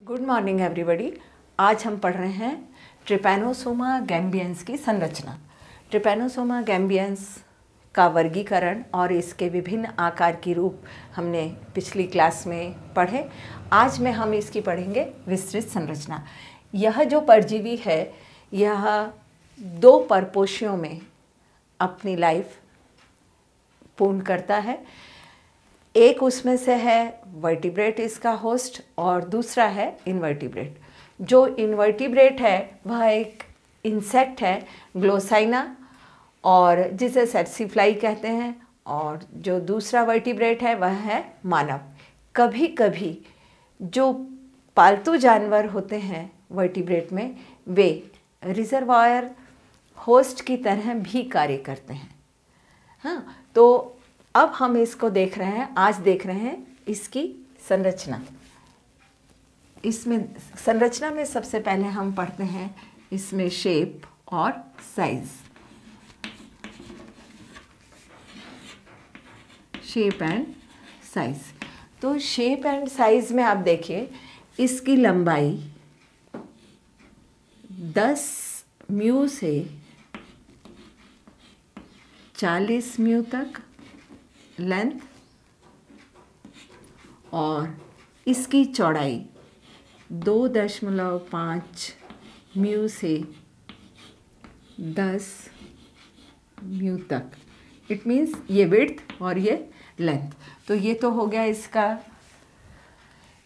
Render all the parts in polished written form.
Good morning everybody. आज हम पढ़ रहे हैं ट्रिपैनोसोमा गैम्बियंस की संरचना। ट्रिपैनोसोमा गैम्बियंस का वर्गीकरण और इसके विभिन्न आकार की रूप हमने पिछली क्लास में पढ़े। आज में हम इसकी पढ़ेंगे विस्तृत संरचना। यह जो परजीवी है यह दो परपोषियों में अपनी लाइफ पूर्ण करता है। एक उसमें से है वर्टिब्रेट इसका होस्ट और दूसरा है इनवर्टिब्रेट। जो इनवर्टिब्रेट है वह एक इंसेक्ट है ग्लोसाइना और जिसे सेट्सीफ्लाई कहते हैं, और जो दूसरा वर्टिब्रेट है वह है मानव। कभी कभी जो पालतू जानवर होते हैं वर्टिब्रेट में वे रिजर्वायर होस्ट की तरह भी कार्य करते हैं। हाँ, तो अब हम इसको देख रहे हैं, आज देख रहे हैं इसकी संरचना। इसमें संरचना में सबसे पहले हम पढ़ते हैं इसमें शेप और साइज। Shape and size. तो शेप एंड साइज में आप देखिए इसकी लंबाई 10 म्यू से 40 म्यू तक लेंथ और इसकी चौड़ाई 2.5 म्यू से 10 म्यू तक। इट मीन्स ये विड्थ और ये लेंथ। तो ये तो हो गया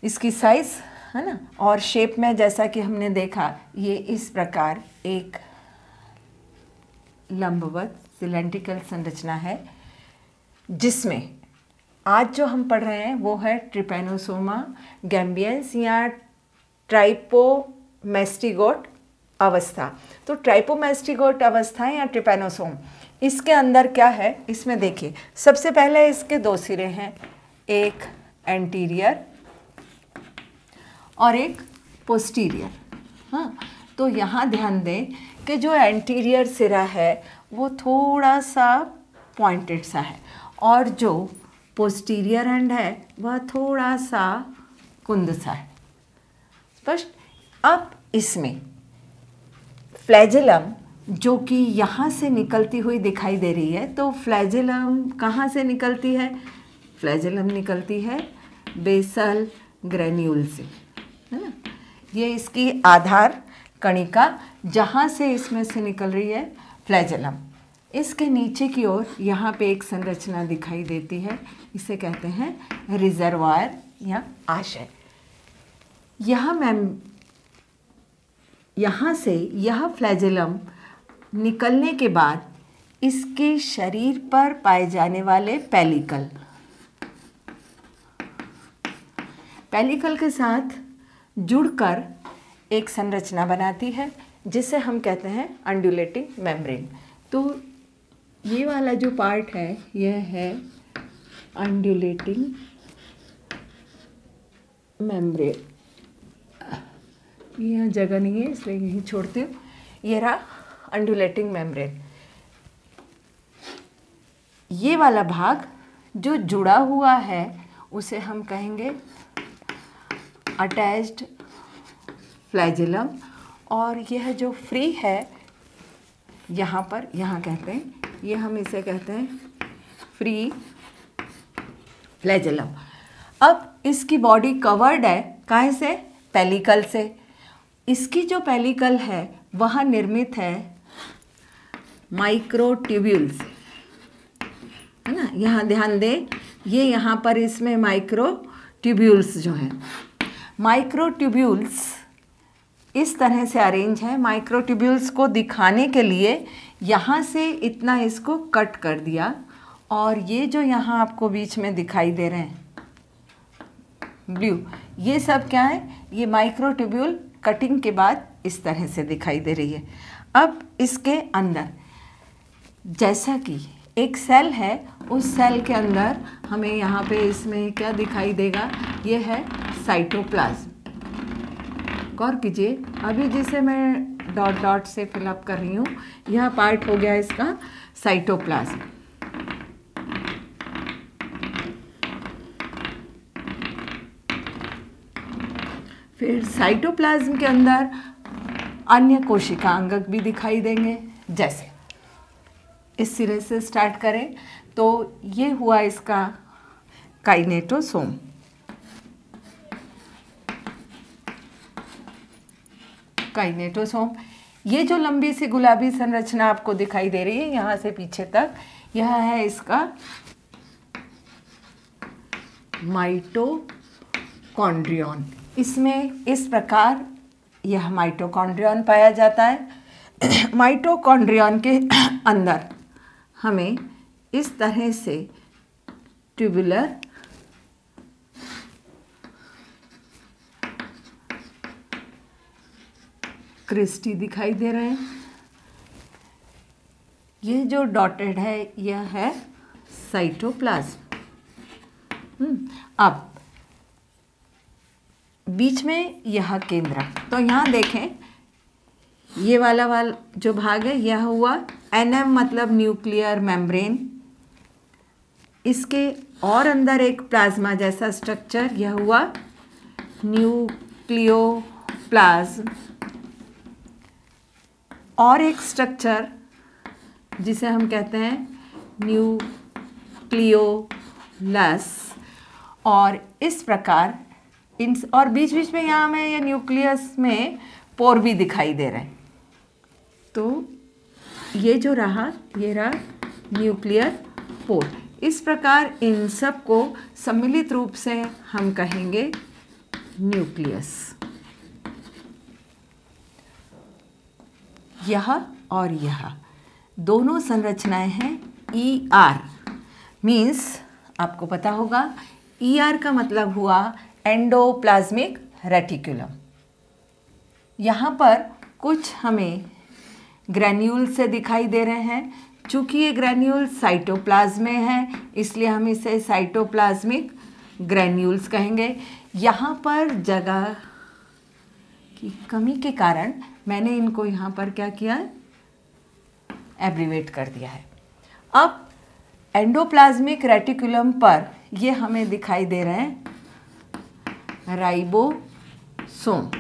इसकी साइज, है ना। और शेप में जैसा कि हमने देखा ये इस प्रकार एक लंबवत सिलेंड्रिकल संरचना है, जिसमें आज जो हम पढ़ रहे हैं वो है ट्रिपैनोसोमा गैम्बियंस या ट्राइपोमेस्टिगोट अवस्था। तो ट्राइपोमेस्टिगोट अवस्था या ट्रिपैनोसोम, इसके अंदर क्या है इसमें देखिए। सबसे पहले इसके दो सिरे हैं, एक एंटीरियर और एक पोस्टीरियर। हाँ, तो यहाँ ध्यान दें कि जो एंटीरियर सिरा है वो थोड़ा सा पॉइंटेड सा है और जो पोस्टीरियर एंड है वह थोड़ा सा कुंद सा है। स्पष्ट। अब इसमें फ्लैजेलम जो कि यहाँ से निकलती हुई दिखाई दे रही है, तो फ्लैजेलम कहाँ से निकलती है? फ्लैजेलम निकलती है बेसल ग्रेन्यूल से, है ना। ये इसकी आधार कणिका जहाँ से इसमें से निकल रही है फ्लैजेलम। इसके नीचे की ओर यहाँ पे एक संरचना दिखाई देती है, इसे कहते हैं रिजर्वायर या आशय। यहाँ से यह फ्लैजेलम निकलने के बाद इसके शरीर पर पाए जाने वाले पेलिकल के साथ जुड़कर एक संरचना बनाती है जिसे हम कहते हैं अंडुलेटिंग मेम्ब्रेन। तो ये वाला जो पार्ट है यह है अंडुलेटिंग मेम्ब्रेन। यहाँ जगह नहीं है इसलिए यहीं छोड़ती हूँ। ये रहा अंडुलेटिंग मेम्ब्रेन। ये वाला भाग जो जुड़ा हुआ है उसे हम कहेंगे अटैच्ड फ्लैजेलम, और यह जो फ्री है यहाँ पर, यहाँ कहते हैं, ये हम इसे कहते हैं फ्री फ्लैजेलम। अब इसकी बॉडी कवर्ड है काहे से? पेलिकल से। इसकी जो पेलिकल है वह निर्मित है माइक्रोट्यूब्यूल से, है ना। यहाँ ध्यान दें, ये यहाँ पर इसमें माइक्रोट्यूब्यूल्स जो हैं, माइक्रोट्यूब्यूल्स इस तरह से अरेंज है। माइक्रोट्यूब्यूल्स को दिखाने के लिए यहाँ से इतना इसको कट कर दिया, और ये जो यहाँ आपको बीच में दिखाई दे रहे हैं ब्लू, ये सब क्या है? ये माइक्रोट्यूब्यूल कटिंग के बाद इस तरह से दिखाई दे रही है। अब इसके अंदर जैसा कि एक सेल है, उस सेल के अंदर हमें यहाँ पे इसमें क्या दिखाई देगा? ये है साइटोप्लाज्म। गौर कीजिए, अभी जिसे मैं डॉट डॉट से फिलअप कर रही हूँ, यह पार्ट हो गया इसका साइटोप्लाज्म। फिर साइटोप्लाज्म के अंदर अन्य कोशिका अंगक भी दिखाई देंगे। जैसे इस सिरे से स्टार्ट करें तो ये हुआ इसका काइनेटोसोम। काइनेटोसोम, ये जो लंबी सी गुलाबी संरचना आपको दिखाई दे रही है यहाँ से पीछे तक, यह है इसका माइटोकॉन्ड्रियन। इसमें इस प्रकार यह माइटोकॉन्ड्रियन पाया जाता है। माइटोकॉन्ड्रियन के अंदर हमें इस तरह से ट्यूबुलर क्रिस्टी दिखाई दे रहे हैं। ये जो डॉटेड है यह है साइटोप्लाज्म। अब बीच में यह केंद्रक, तो यहाँ देखें ये वाला जो भाग है यह हुआ एनएम मतलब न्यूक्लियर मेम्ब्रेन। इसके और अंदर एक प्लाज्मा जैसा स्ट्रक्चर, यह हुआ न्यूक्लियोप्लाज्म। और एक स्ट्रक्चर जिसे हम कहते हैं न्यूक्लियोलस। और इस प्रकार और बीच बीच में यहाँ हमें ये न्यूक्लियस में पोर भी दिखाई दे रहे हैं। तो ये जो रहा ये रहा न्यूक्लियर पोर। इस प्रकार इन सब को सम्मिलित रूप से हम कहेंगे न्यूक्लियस। यह और यह दोनों संरचनाएं हैं ER। मीन्स आपको पता होगा ER का मतलब हुआ एंडोप्लाज्मिक रेटिकुलम। यहाँ पर कुछ हमें ग्रैन्यूल से दिखाई दे रहे हैं। चूँकि ये ग्रैन्यूल साइटोप्लाज्म में है इसलिए हम इसे साइटोप्लाज्मिक ग्रैन्यूल्स कहेंगे। यहाँ पर जगह की कमी के कारण मैंने इनको यहाँ पर क्या किया है, एब्रीवेट कर दिया है। अब एंडोप्लाज्मिक रेटिकुलम पर ये हमें दिखाई दे रहे हैं राइबोसोम।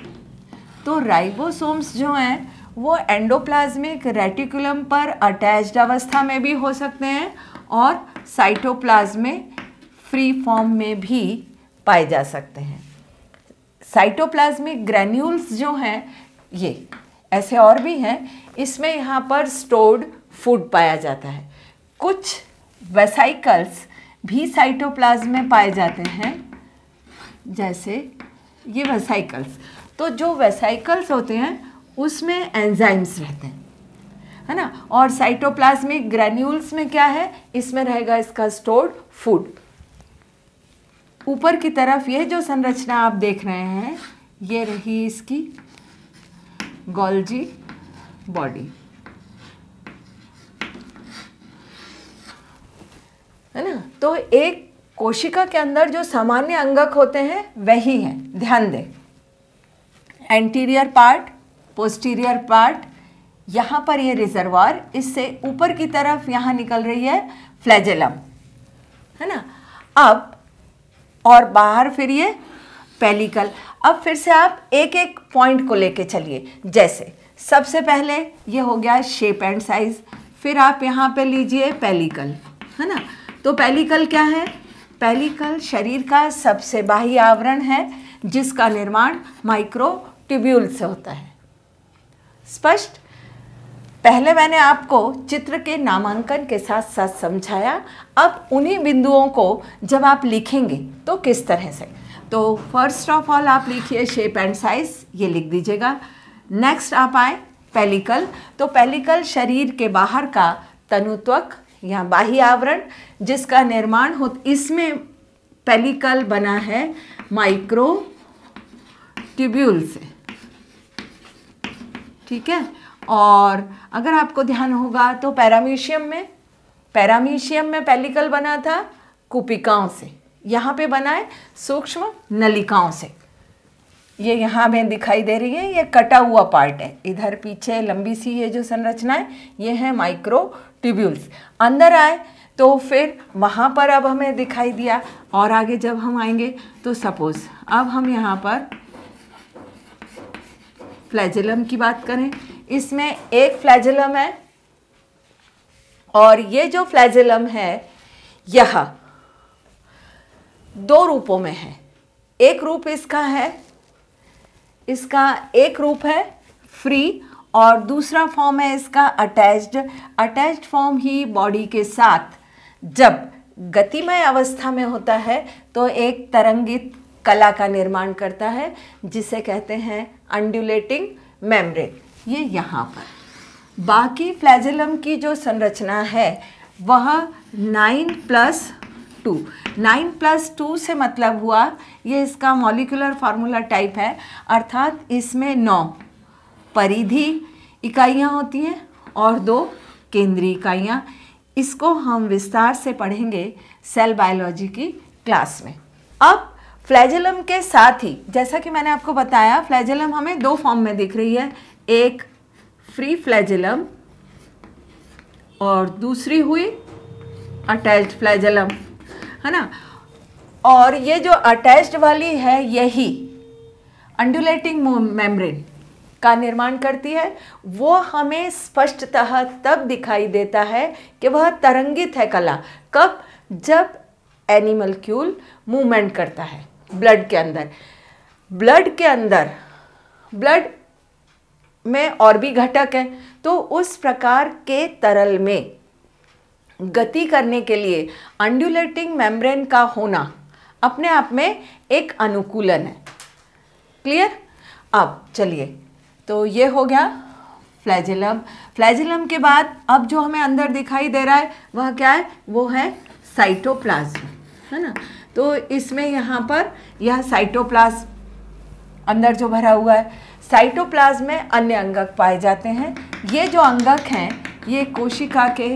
तो राइबोसोम्स जो हैं वो एंडोप्लाज्मिक रेटिकुलम पर अटैच्ड अवस्था में भी हो सकते हैं और साइटोप्लाज्म में फ्री फॉर्म में भी पाए जा सकते हैं। साइटोप्लाज्मिक ग्रैन्यूल्स जो हैं ये ऐसे और भी हैं। इसमें यहाँ पर स्टोर्ड फूड पाया जाता है। कुछ वेसाइकल्स भी साइटोप्लाज्म में पाए जाते हैं, जैसे ये वेसाइकल्स। तो जो वेसाइकल्स होते हैं उसमें एंजाइम्स रहते हैं, है ना। और साइटोप्लाज्मिक ग्रैन्यूल्स में क्या है, इसमें रहेगा इसका स्टोर्ड फूड। ऊपर की तरफ ये जो संरचना आप देख रहे हैं ये रही इसकी गोल्जी बॉडी, है ना। तो एक कोशिका के अंदर जो सामान्य अंगक होते हैं वही हैं, ध्यान दें। एंटीरियर पार्ट, पोस्टीरियर पार्ट, यहाँ पर ये रिजर्वायर, इससे ऊपर की तरफ यहाँ निकल रही है फ्लैजेलम, है ना। अब और बाहर फिर ये पेलिकल। अब फिर से आप एक एक पॉइंट को लेके चलिए। जैसे सबसे पहले ये हो गया शेप एंड साइज, फिर आप यहाँ पे लीजिए पेलिकल, है ना। तो पेलिकल क्या है, पेलिकल शरीर का सबसे बाह्य आवरण है जिसका निर्माण माइक्रोट्यूब्यूल से होता है। स्पष्ट। पहले मैंने आपको चित्र के नामांकन के साथ साथ समझाया। अब उन्हीं बिंदुओं को जब आप लिखेंगे तो किस तरह से, तो फर्स्ट ऑफ ऑल आप लिखिए शेप एंड साइज, ये लिख दीजिएगा। नेक्स्ट आप आए पेलिकल। तो पेलिकल शरीर के बाहर का तनुत्वक या बाह्य आवरण जिसका निर्माण हो, इसमें पेलिकल बना है माइक्रोट्यूब्यूल से, ठीक है। और अगर आपको ध्यान होगा तो पैरामीशियम में पेलिकल बना था कुपिकाओं से, यहाँ पे बना है सूक्ष्म नलिकाओं से। ये यहाँ में दिखाई दे रही है, ये कटा हुआ पार्ट है। इधर पीछे लंबी सी ये जो संरचना है ये है माइक्रोट्यूब्यूल्स। अंदर आए तो फिर वहाँ पर अब हमें दिखाई दिया। और आगे जब हम आएंगे तो सपोज अब हम यहाँ पर फ्लैजेलम की बात करें, इसमें एक फ्लैजेलम है और ये जो फ्लैजेलम है यह दो रूपों में है। एक रूप इसका एक रूप है फ्री और दूसरा फॉर्म है इसका अटैच्ड। अटैच्ड फॉर्म ही बॉडी के साथ जब गतिमय अवस्था में होता है तो एक तरंगित कला का निर्माण करता है जिसे कहते हैं अंडुलेटिंग मेम्ब्रेन। ये यहाँ पर बाकी फ्लैजेलम की जो संरचना है वह 9+2। 9+2 से मतलब हुआ ये इसका मॉलिक्यूलर फार्मूला टाइप है, अर्थात इसमें 9 परिधि इकाइयाँ होती हैं और 2 केंद्रीय इकाइयाँ। इसको हम विस्तार से पढ़ेंगे सेल बायोलॉजी की क्लास में। अब फ्लैजेलम के साथ ही जैसा कि मैंने आपको बताया फ्लैजेलम हमें दो फॉर्म में दिख रही है, एक फ्री फ्लैजेलम और दूसरी हुई अटैच्ड फ्लैजेलम, है ना। और ये जो अटैच्ड वाली है यही अंडुलेटिंग मेम्ब्रेन का निर्माण करती है। वो हमें स्पष्टतः तब दिखाई देता है कि वह तरंगित है कला। कब? जब एनिमलक्यूल मूवमेंट करता है ब्लड के अंदर। ब्लड में और भी घटक है, तो उस प्रकार के तरल में गति करने के लिए अंडुलेटिंग मेम्ब्रेन का होना अपने आप में एक अनुकूलन है। क्लियर? अब चलिए, तो ये हो गया फ्लैजेलम। फ्लैजेलम के बाद अब जो हमें अंदर दिखाई दे रहा है वह क्या है? वो है साइटोप्लाज्म, है ना। तो इसमें यहाँ पर यह साइटोप्लाज्म अंदर जो भरा हुआ है, साइटोप्लाज्म में अन्य अंगक पाए जाते हैं। ये जो अंगक हैं ये कोशिका के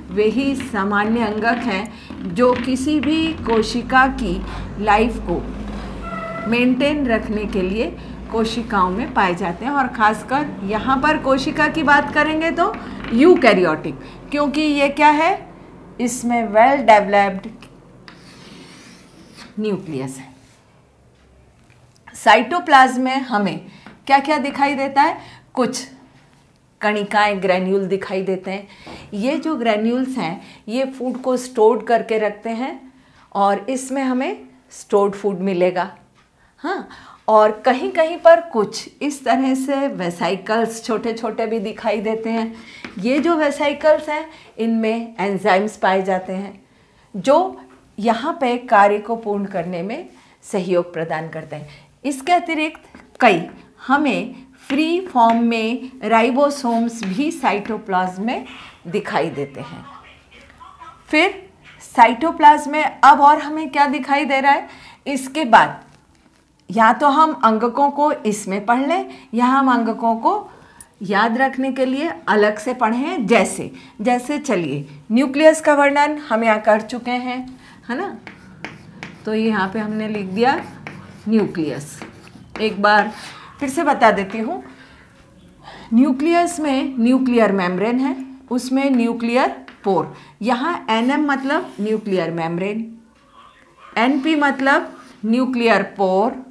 वे ही सामान्य अंगक हैं जो किसी भी कोशिका की लाइफ को मेंटेन रखने के लिए कोशिकाओं में पाए जाते हैं। और ख़ासकर यहाँ पर कोशिका की बात करेंगे तो यूकैरियोटिक, क्योंकि ये क्या है? इसमें वेल डेवलप्ड न्यूक्लियस है। साइटोप्लाज्म में हमें क्या क्या दिखाई देता है? कुछ कणिकाएं, ग्रैन्यूल दिखाई देते हैं। ये जो ग्रैन्यूल्स हैं ये फूड को स्टोर करके रखते हैं और इसमें हमें स्टोर्ड फूड मिलेगा। हाँ, और कहीं कहीं पर कुछ इस तरह से वेसाइकल्स छोटे छोटे भी दिखाई देते हैं। ये जो वेसाइकल्स हैं इनमें एंजाइम्स पाए जाते हैं जो यहाँ पे कार्य को पूर्ण करने में सहयोग प्रदान करते हैं। इसके अतिरिक्त कई हमें फ्री फॉर्म में राइबोसोम्स भी साइटोप्लाज्म में दिखाई देते हैं। फिर साइटोप्लाज्म में अब और हमें क्या दिखाई दे रहा है? इसके बाद या तो हम अंगकों को इसमें पढ़ लें या हम अंगकों को याद रखने के लिए अलग से पढ़ें। जैसे चलिए, न्यूक्लियस का वर्णन हम यहाँ कर चुके हैं, है ना। तो यहाँ पे हमने लिख दिया न्यूक्लियस। एक बार फिर से बता देती हूँ। न्यूक्लियस में न्यूक्लियर मेम्ब्रेन है, उसमें न्यूक्लियर पोर। यहाँ NM मतलब न्यूक्लियर मेम्ब्रेन, NP मतलब न्यूक्लियर पोर,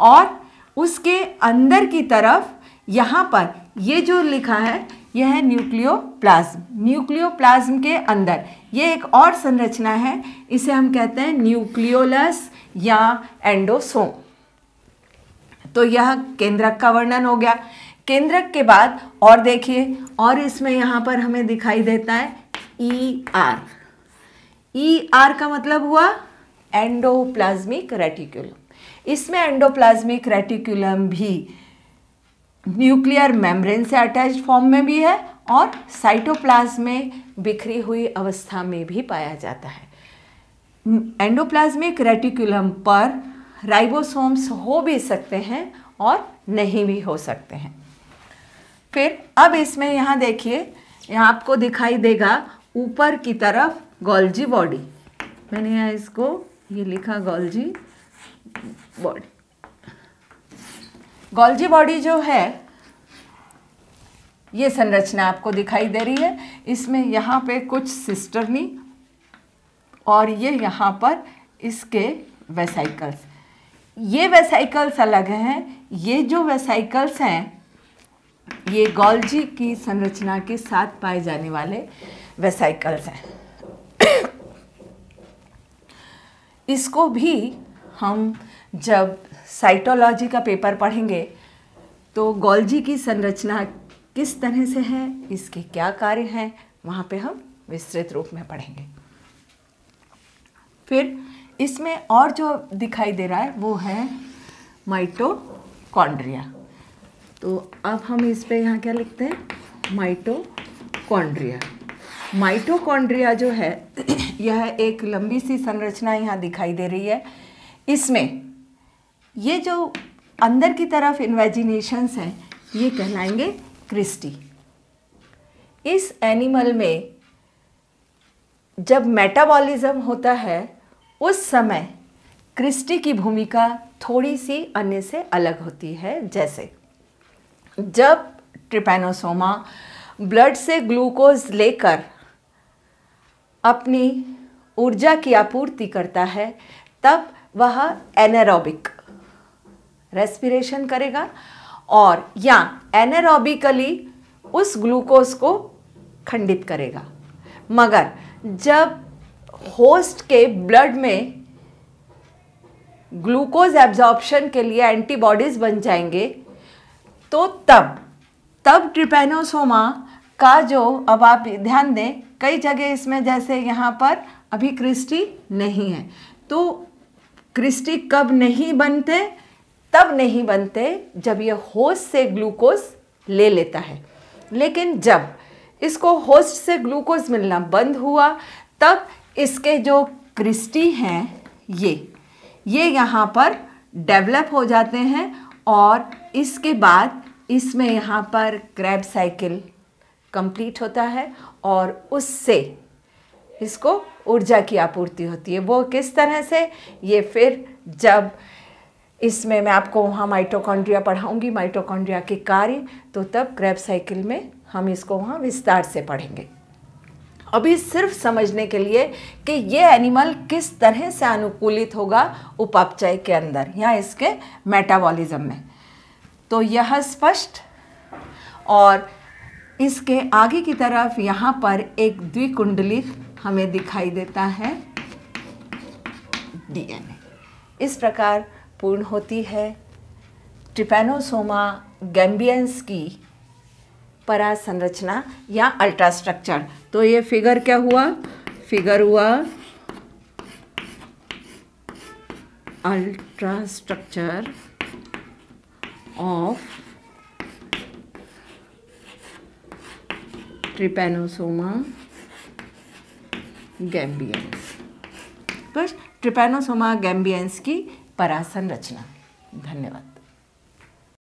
और उसके अंदर की तरफ यहाँ पर ये जो लिखा है यह है न्यूक्लियोप्लाज्म। न्यूक्लियोप्लाज्म के अंदर ये एक और संरचना है, इसे हम कहते हैं न्यूक्लियोलस या एंडोसोम। तो यह केंद्रक का वर्णन हो गया। केंद्रक के बाद और देखिए, और इसमें यहाँ पर हमें दिखाई देता है ER। ER का मतलब हुआ एंडोप्लाज्मिक रेटिकुलम। इसमें एंडोप्लाज्मिक रेटिकुलम भी न्यूक्लियर मेम्ब्रेन से अटैच्ड फॉर्म में भी है और साइटोप्लाज्म में बिखरी हुई अवस्था में भी पाया जाता है। एंडोप्लाज्मिक रेटिकुलम पर राइबोसोम्स हो भी सकते हैं और नहीं भी हो सकते हैं। फिर अब इसमें यहाँ देखिए, यहाँ आपको दिखाई देगा ऊपर की तरफ गोल्जी बॉडी। मैंने यहाँ इसको ये लिखा गोल्जी बॉडी। गोल्जी बॉडी जो है ये संरचना आपको दिखाई दे रही है। इसमें यहाँ पे कुछ सिस्टर्नी और ये यहाँ पर इसके वेसाइकल्स। ये वेसाइकल्स अलग हैं। ये जो वेसाइकल्स हैं ये गोल्जी की संरचना के साथ पाए जाने वाले वेसिकल्स हैं। इसको भी हम जब साइटोलॉजी का पेपर पढ़ेंगे तो गोल्जी की संरचना किस तरह से है, इसके क्या कार्य हैं, वहाँ पे हम विस्तृत रूप में पढ़ेंगे। फिर इसमें और जो दिखाई दे रहा है वो है माइटोकॉन्ड्रिया। तो अब हम इस पे यहाँ क्या लिखते हैं, माइटोकॉन्ड्रिया। माइटोकॉन्ड्रिया जो है यह एक लंबी सी संरचना यहाँ दिखाई दे रही है। इसमें ये जो अंदर की तरफ इन्वेजिनेशंस हैं ये कहलाएंगे क्रिस्टी। इस एनिमल में जब मेटाबॉलिज्म होता है उस समय क्रिस्टी की भूमिका थोड़ी सी अन्य से अलग होती है। जैसे जब ट्रिपैनोसोमा ब्लड से ग्लूकोज लेकर अपनी ऊर्जा की आपूर्ति करता है तब वह एनारोबिक रेस्पिरेशन करेगा और या एनारोबिकली उस ग्लूकोज को खंडित करेगा। मगर जब होस्ट के ब्लड में ग्लूकोज एब्जॉर्प्शन के लिए एंटीबॉडीज बन जाएंगे तो तब ट्रिपैनोसोमा का जो, अब आप ध्यान दें कई जगह इसमें जैसे यहाँ पर अभी क्रिस्टी नहीं है, तो क्रिस्टी कब नहीं बनते, तब नहीं बनते जब ये होस्ट से ग्लूकोज ले लेता है। लेकिन जब इसको होस्ट से ग्लूकोज मिलना बंद हुआ तब इसके जो क्रिस्टी हैं ये यहाँ पर डेवलप हो जाते हैं और इसके बाद इसमें यहाँ पर क्रेब्स साइकिल कंप्लीट होता है और उससे इसको ऊर्जा की आपूर्ति होती है। वो किस तरह से, ये फिर जब इसमें मैं आपको वहाँ माइटोकॉन्ड्रिया पढ़ाऊँगी, माइटोकॉन्ड्रिया के कार्य, तो तब क्रेब्स साइकिल में हम इसको वहाँ विस्तार से पढ़ेंगे। अभी सिर्फ समझने के लिए कि ये एनिमल किस तरह से अनुकूलित होगा उपापचय के अंदर या इसके मेटाबॉलिज्म में, तो यह स्पष्ट। और इसके आगे की तरफ यहाँ पर एक द्विकुंडलित हमें दिखाई देता है डीएनए। इस प्रकार पूर्ण होती है ट्रिपैनोसोमा गैम्बियंस की परासंरचना या अल्ट्रास्ट्रक्चर। तो ये फिगर क्या हुआ, फिगर हुआ अल्ट्रास्ट्रक्चर ऑफ ट्रिपैनोसोमा गैम्बियंस। बस ट्रिपैनोसोमा गैम्बियंस की परासंरचना। धन्यवाद।